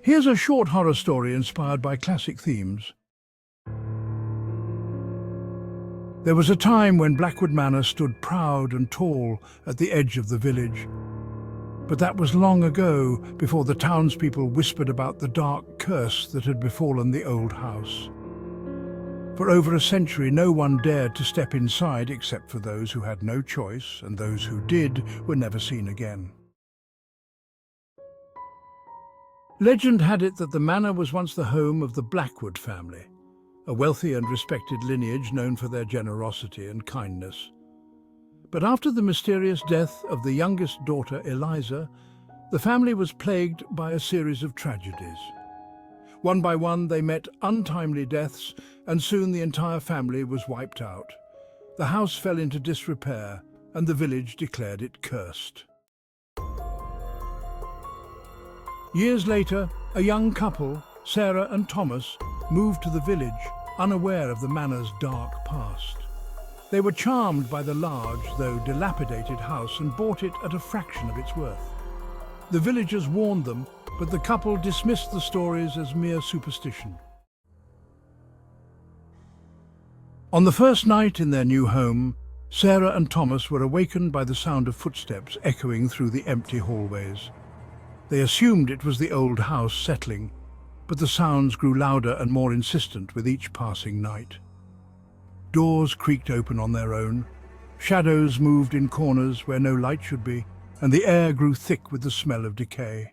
Here's a short horror story inspired by classic themes. There was a time when Blackwood Manor stood proud and tall at the edge of the village. But that was long ago, before the townspeople whispered about the dark curse that had befallen the old house. For over a century, no one dared to step inside except for those who had no choice, and those who did were never seen again. Legend had it that the manor was once the home of the Blackwood family, a wealthy and respected lineage known for their generosity and kindness. But after the mysterious death of the youngest daughter, Eliza, the family was plagued by a series of tragedies. One by one, they met untimely deaths, and soon the entire family was wiped out. The house fell into disrepair, and the village declared it cursed. Years later, a young couple, Sarah and Thomas, moved to the village, unaware of the manor's dark past. They were charmed by the large, though dilapidated house and bought it at a fraction of its worth. The villagers warned them, but the couple dismissed the stories as mere superstition. On the first night in their new home, Sarah and Thomas were awakened by the sound of footsteps echoing through the empty hallways. They assumed it was the old house settling, but the sounds grew louder and more insistent with each passing night. Doors creaked open on their own, shadows moved in corners where no light should be, and the air grew thick with the smell of decay.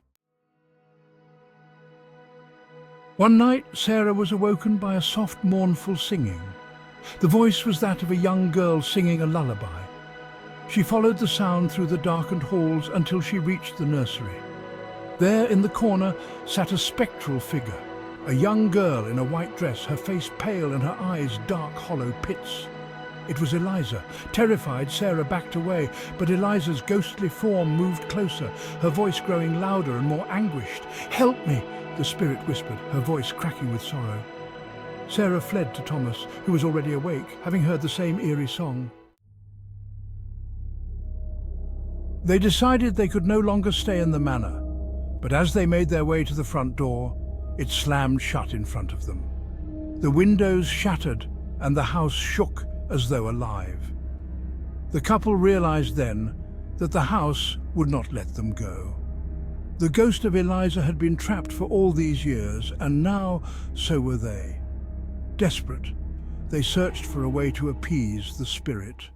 One night, Sarah was awoken by a soft, mournful singing. The voice was that of a young girl singing a lullaby. She followed the sound through the darkened halls until she reached the nursery. There in the corner sat a spectral figure, a young girl in a white dress, her face pale and her eyes dark, hollow pits. It was Eliza. Terrified, Sarah backed away, but Eliza's ghostly form moved closer, her voice growing louder and more anguished. "Help me," the spirit whispered, her voice cracking with sorrow. Sarah fled to Thomas, who was already awake, having heard the same eerie song. They decided they could no longer stay in the manor, but as they made their way to the front door, it slammed shut in front of them. The windows shattered and the house shook as though alive. The couple realized then that the house would not let them go. The ghost of Eliza had been trapped for all these years, and now so were they. Desperate, they searched for a way to appease the spirit.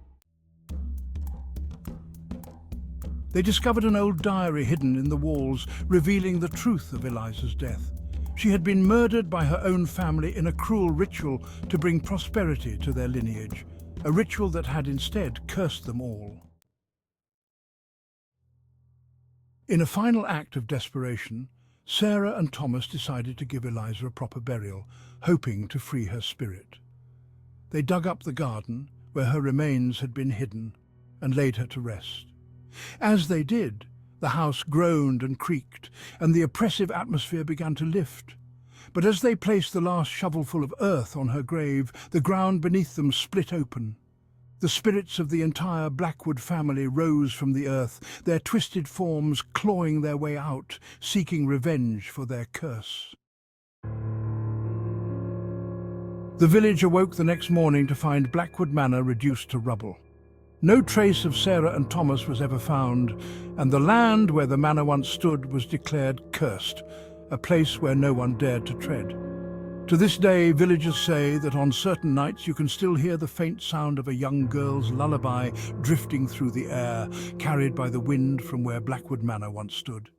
They discovered an old diary hidden in the walls, revealing the truth of Eliza's death. She had been murdered by her own family in a cruel ritual to bring prosperity to their lineage, a ritual that had instead cursed them all. In a final act of desperation, Sarah and Thomas decided to give Eliza a proper burial, hoping to free her spirit. They dug up the garden where her remains had been hidden and laid her to rest. As they did, the house groaned and creaked, and the oppressive atmosphere began to lift. But as they placed the last shovelful of earth on her grave, the ground beneath them split open. The spirits of the entire Blackwood family rose from the earth, their twisted forms clawing their way out, seeking revenge for their curse. The village awoke the next morning to find Blackwood Manor reduced to rubble. No trace of Sarah and Thomas was ever found, and the land where the manor once stood was declared cursed, a place where no one dared to tread. To this day, villagers say that on certain nights you can still hear the faint sound of a young girl's lullaby drifting through the air, carried by the wind from where Blackwood Manor once stood.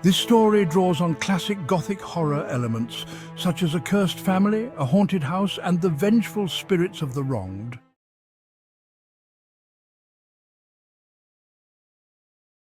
This story draws on classic Gothic horror elements, such as a cursed family, a haunted house, and the vengeful spirits of the wronged.